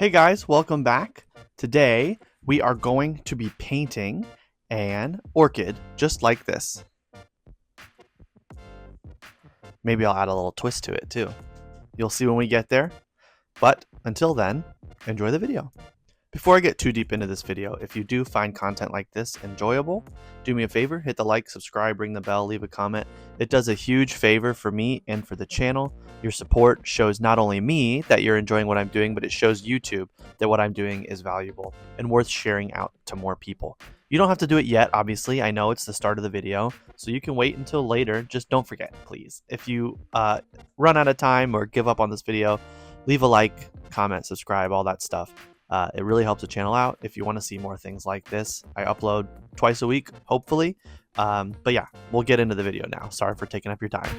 Hey guys, welcome back. Today we are going to be painting an orchid just like this. Maybe I'll add a little twist to it too. You'll see when we get there. But until then, enjoy the video. Before I get too deep into this video, if you do find content like this enjoyable, do me a favor, hit the like, subscribe, ring the bell, leave a comment. It does a huge favor for me and for the channel. Your support shows not only me that you're enjoying what I'm doing, but it shows YouTube that what I'm doing is valuable and worth sharing out to more people. You don't have to do it yet, obviously. I know it's the start of the video, so you can wait until later. Just don't forget, please. If you run out of time or give up on this video, leave a like, comment, subscribe, all that stuff. It really helps the channel out if you want to see more things like this. I upload twice a week, hopefully. But yeah, we'll get into the video now. Sorry for taking up your time.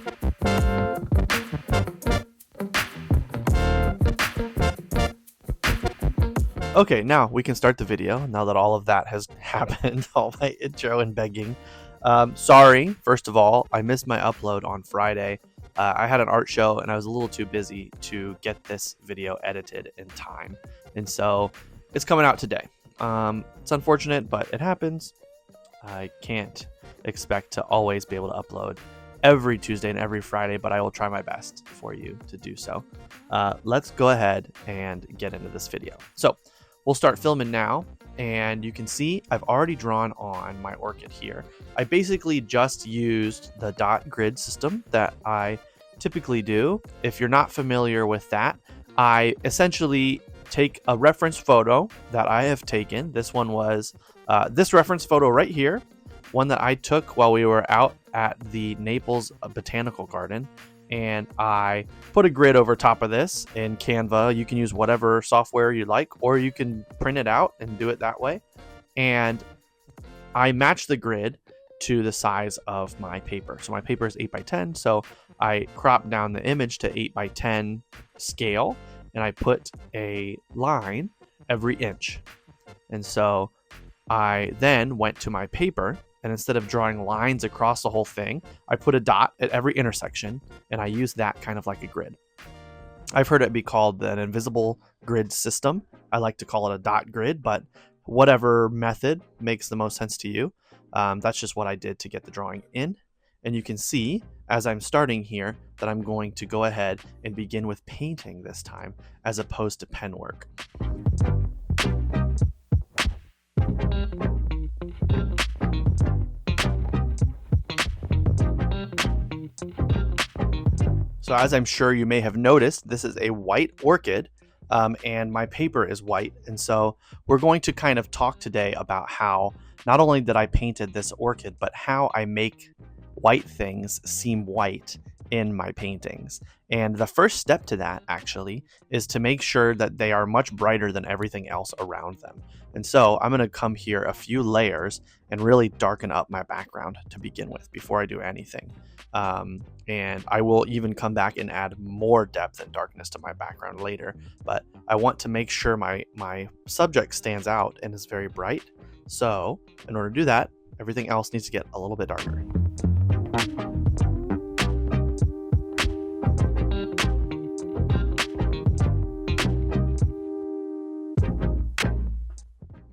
Okay, now we can start the video now that all of that has happened, all my intro and begging. Sorry, first of all, I missed my upload on Friday. I had an art show and I was a little too busy to get this video edited in time. And so it's coming out today. It's unfortunate, but it happens. I can't expect to always be able to upload every Tuesday and every Friday, but I will try my best for you to do so. Let's go ahead and get into this video. So we'll start filming now, and you can see I've already drawn on my orchid here. I basically just used the dot grid system that I typically do. If you're not familiar with that, I essentially take a reference photo that I have taken. This one was this reference photo right here, one that I took while we were out at the Naples Botanical Garden. And I put a grid over top of this in Canva. You can use whatever software you like, or you can print it out and do it that way. And I match the grid to the size of my paper. So my paper is 8x10. So I crop down the image to 8x10 scale, and I put a line every inch. And so I then went to my paper, and instead of drawing lines across the whole thing, I put a dot at every intersection, and I use that kind of like a grid. I've heard it be called an invisible grid system. I like to call it a dot grid, but whatever method makes the most sense to you. That's just what I did to get the drawing in. And you can see as I'm starting here that I'm going to go ahead and begin with painting this time as opposed to pen work. So as I'm sure you may have noticed, this is a white orchid, and my paper is white. And so we're going to kind of talk today about how not only that I painted this orchid, but how I make white things seem white in my paintings. And the first step to that actually is to make sure that they are much brighter than everything else around them. And so I'm going to come here a few layers and really darken up my background to begin with before I do anything. And I will even come back and add more depth and darkness to my background later, but I want to make sure my subject stands out and is very bright. So in order to do that, everything else needs to get a little bit darker.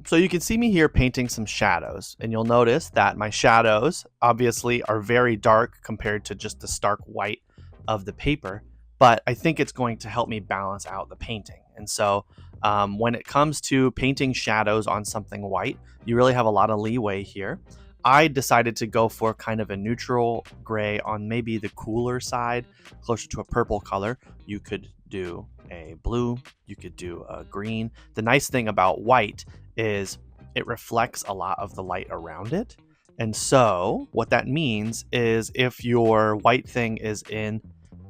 So you can see me here painting some shadows, and you'll notice that my shadows obviously are very dark compared to just the stark white of the paper, but I think it's going to help me balance out the painting. And so when it comes to painting shadows on something white, you really have a lot of leeway here. I decided to go for kind of a neutral gray on maybe the cooler side, closer to a purple color. You could do a blue, you could do a green. The nice thing about white is it reflects a lot of the light around it. And so what that means is if your white thing is in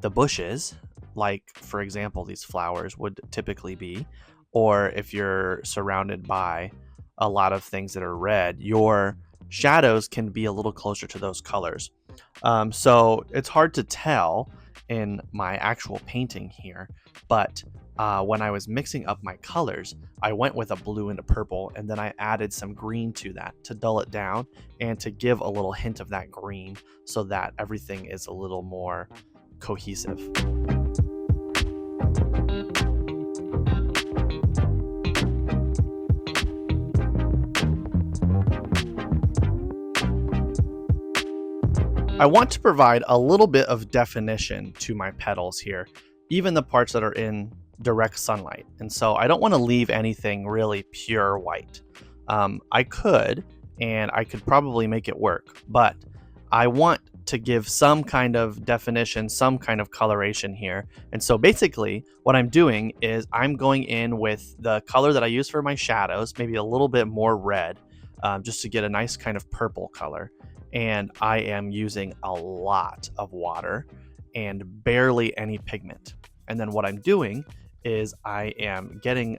the bushes, like for example these flowers would typically be, or if you're surrounded by a lot of things that are red, your shadows can be a little closer to those colors. So it's hard to tell in my actual painting here, but when I was mixing up my colors, I went with a blue and a purple, and then I added some green to that to dull it down and to give a little hint of that green so that everything is a little more cohesive. I want to provide a little bit of definition to my petals here, even the parts that are in direct sunlight. And so I don't want to leave anything really pure white. I could, and I could probably make it work, but I want to give some kind of definition, some kind of coloration here. And so basically what I'm doing is I'm going in with the color that I use for my shadows, maybe a little bit more red, just to get a nice kind of purple color. And I am using a lot of water and barely any pigment. And then what I'm doing is I am getting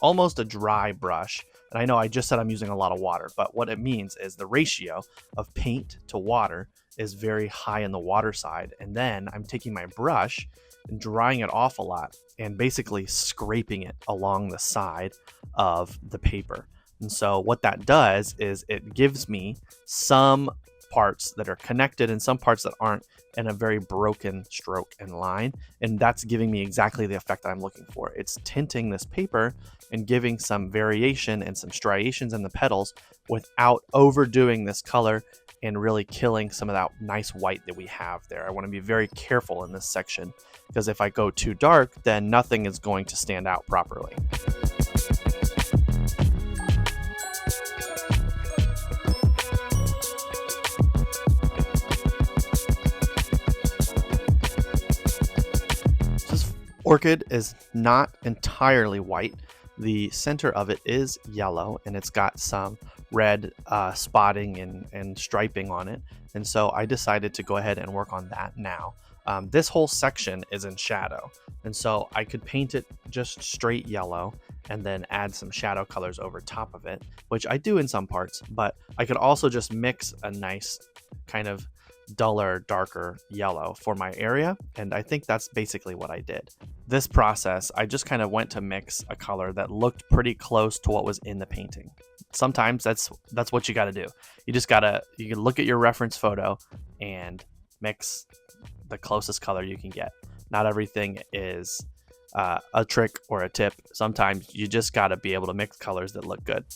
almost a dry brush. And I know I just said I'm using a lot of water, but what it means is the ratio of paint to water is very high in the water side. And then I'm taking my brush and drying it off a lot and basically scraping it along the side of the paper. And so what that does is it gives me some parts that are connected and some parts that aren't, in a very broken stroke and line. And that's giving me exactly the effect that I'm looking for. It's tinting this paper and giving some variation and some striations in the petals without overdoing this color and really killing some of that nice white that we have there. I want to be very careful in this section because if I go too dark, then nothing is going to stand out properly. Orchid is not entirely white. The center of it is yellow and it's got some red spotting and striping on it. And so I decided to go ahead and work on that now. This whole section is in shadow. And so I could paint it just straight yellow and then add some shadow colors over top of it, which I do in some parts, but I could also just mix a nice kind of duller, darker yellow for my area. And I think that's basically what I did. This process, I just kind of went to mix a color that looked pretty close to what was in the painting. Sometimes that's what you got to do. You can look at your reference photo and mix the closest color you can get. Not everything is a trick or a tip. Sometimes you just got to be able to mix colors that look good.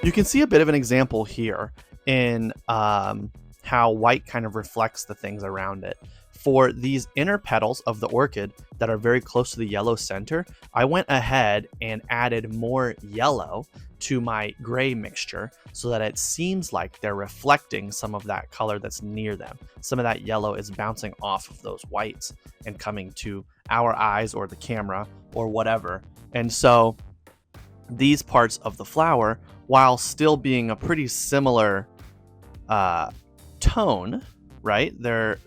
You can see a bit of an example here in how white kind of reflects the things around it. For these inner petals of the orchid that are very close to the yellow center, I went ahead and added more yellow to my gray mixture so that it seems like they're reflecting some of that color that's near them. Some of that yellow is bouncing off of those whites and coming to our eyes or the camera or whatever. And so these parts of the flower, while still being a pretty similar tone, right? They're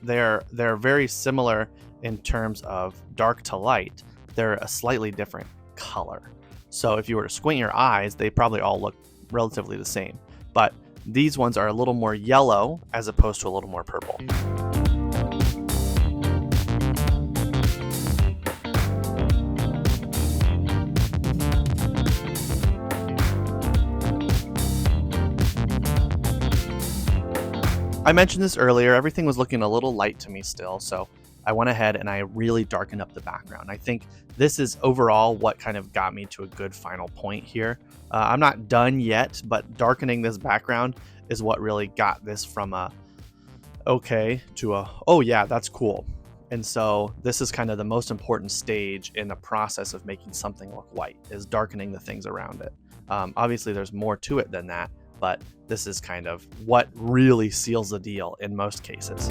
very similar in terms of dark to light. They're a slightly different color. So if you were to squint your eyes, they probably all look relatively the same. But these ones are a little more yellow as opposed to a little more purple. I mentioned this earlier, everything was looking a little light to me still, so I went ahead and I really darkened up the background. I think this is overall what kind of got me to a good final point here. I'm not done yet, but darkening this background is what really got this from a okay to a, oh yeah, that's cool. And so this is kind of the most important stage in the process of making something look white, is darkening the things around it. Obviously there's more to it than that, but this is kind of what really seals the deal in most cases.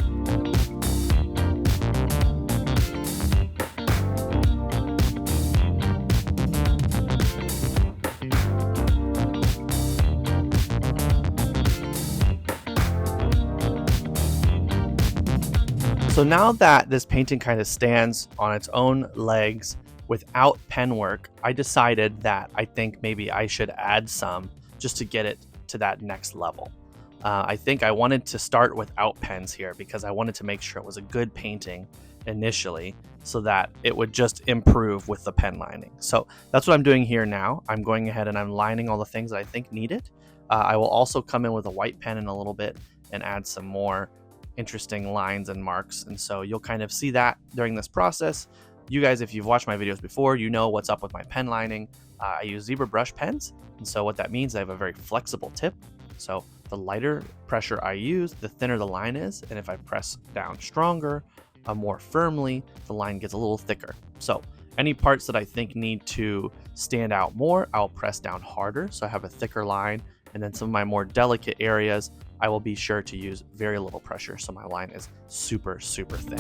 So now that this painting kind of stands on its own legs without pen work, I decided that I think maybe I should add some just to get it to that next level. I think I wanted to start without pens here because I wanted to make sure it was a good painting initially so that it would just improve with the pen lining. So that's what I'm doing here now. I'm going ahead and I'm lining all the things that I think need it. I will also come in with a white pen in a little bit and add some more interesting lines and marks. And so you'll kind of see that during this process. You guys, if you've watched my videos before, you know what's up with my pen lining. I use zebra brush pens. And so what that means, I have a very flexible tip. So the lighter pressure I use, the thinner the line is. And if I press down stronger, more firmly, the line gets a little thicker. So any parts that I think need to stand out more, I'll press down harder so I have a thicker line. And then some of my more delicate areas, I will be sure to use very little pressure so my line is super, super thin.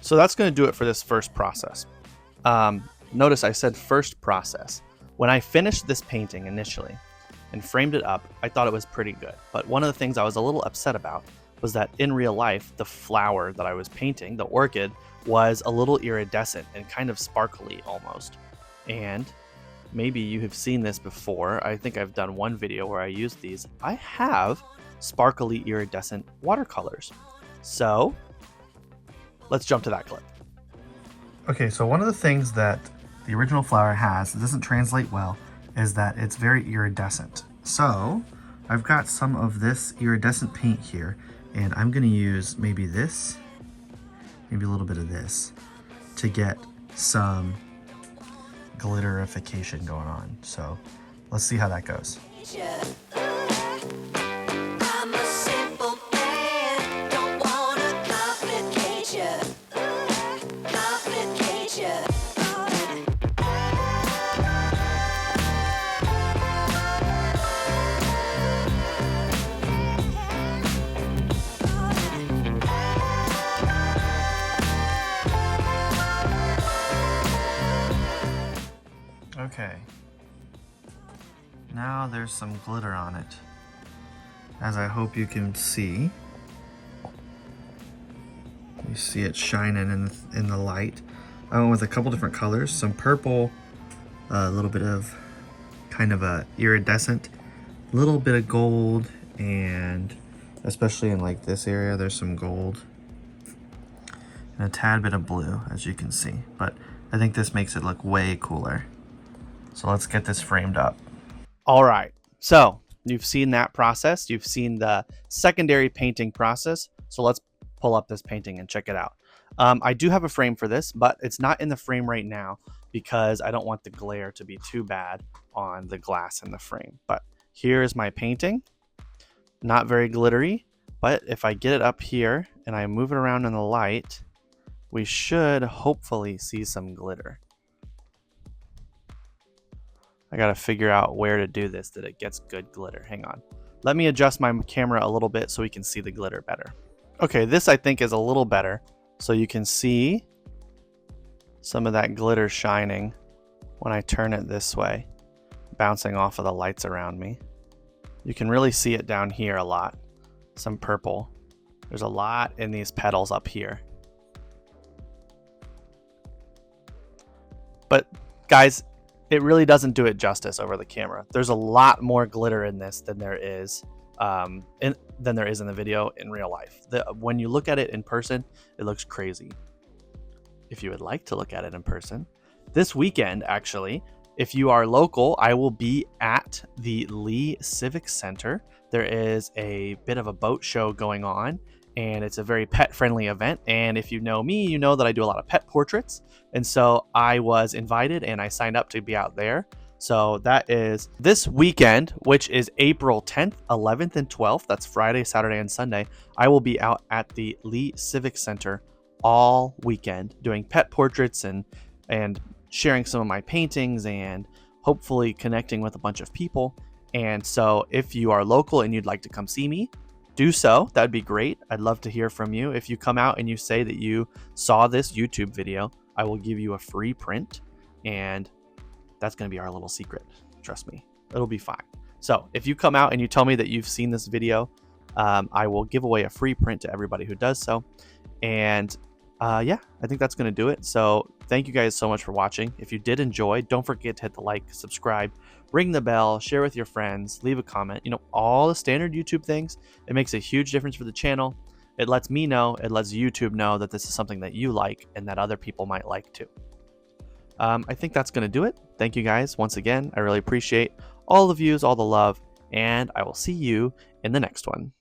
So that's going to do it for this first process. Notice I said first process. When I finished this painting initially and framed it up, I thought it was pretty good. But one of the things I was a little upset about was that in real life, the flower that I was painting, the orchid, was a little iridescent and kind of sparkly almost. And maybe you have seen this before. I think I've done one video where I used these. I have sparkly iridescent watercolors. So let's jump to that clip. Okay, so one of the things that the original flower has that doesn't translate well is that it's very iridescent. So I've got some of this iridescent paint here, and I'm gonna use maybe this, maybe a little bit of this, to get some glitterification going on. So let's see how that goes. Okay, now there's some glitter on it, as I hope you can see. You see it shining in the light. I went with a couple different colors, some purple, a little bit of kind of a iridescent, a little bit of gold, and especially in like this area, there's some gold, and a tad bit of blue, as you can see. But I think this makes it look way cooler. So let's get this framed up. All right, so you've seen that process. You've seen the secondary painting process. So let's pull up this painting and check it out. I do have a frame for this, but it's not in the frame right now because I don't want the glare to be too bad on the glass in the frame. But here is my painting. Not very glittery, but if I get it up here and I move it around in the light, we should hopefully see some glitter. I gotta figure out where to do this that it gets good glitter. Hang on. Let me adjust my camera a little bit so we can see the glitter better. Okay, this I think is a little better. So you can see some of that glitter shining when I turn it this way, bouncing off of the lights around me. You can really see it down here a lot. Some purple. There's a lot in these petals up here. But guys, it really doesn't do it justice over the camera. There's a lot more glitter in this than there is in the video in real life. When you look at it in person, it looks crazy. If you would like to look at it in person, this weekend, actually, if you are local, I will be at the Lee Civic Center. There is a bit of a boat show going on, and it's a very pet-friendly event. And if you know me, you know that I do a lot of pet portraits. And so I was invited and I signed up to be out there. So that is this weekend, which is April 10th, 11th, and 12th. That's Friday, Saturday, and Sunday. I will be out at the Lee Civic Center all weekend doing pet portraits and sharing some of my paintings and hopefully connecting with a bunch of people. And so if you are local and you'd like to come see me, do so. That'd be great. I'd love to hear from you. If you come out and you say that you saw this YouTube video, I will give you a free print, and that's going to be our little secret. Trust me, it'll be fine. So if you come out and you tell me that you've seen this video, I will give away a free print to everybody who does so. And yeah, I think that's going to do it. So thank you guys so much for watching. If you did enjoy, don't forget to hit the like, subscribe, ring the bell, share with your friends, leave a comment. You know, all the standard YouTube things. It makes a huge difference for the channel. It lets me know, it lets YouTube know that this is something that you like and that other people might like too. I think that's going to do it. Thank you guys once again. I really appreciate all the views, all the love, and I will see you in the next one.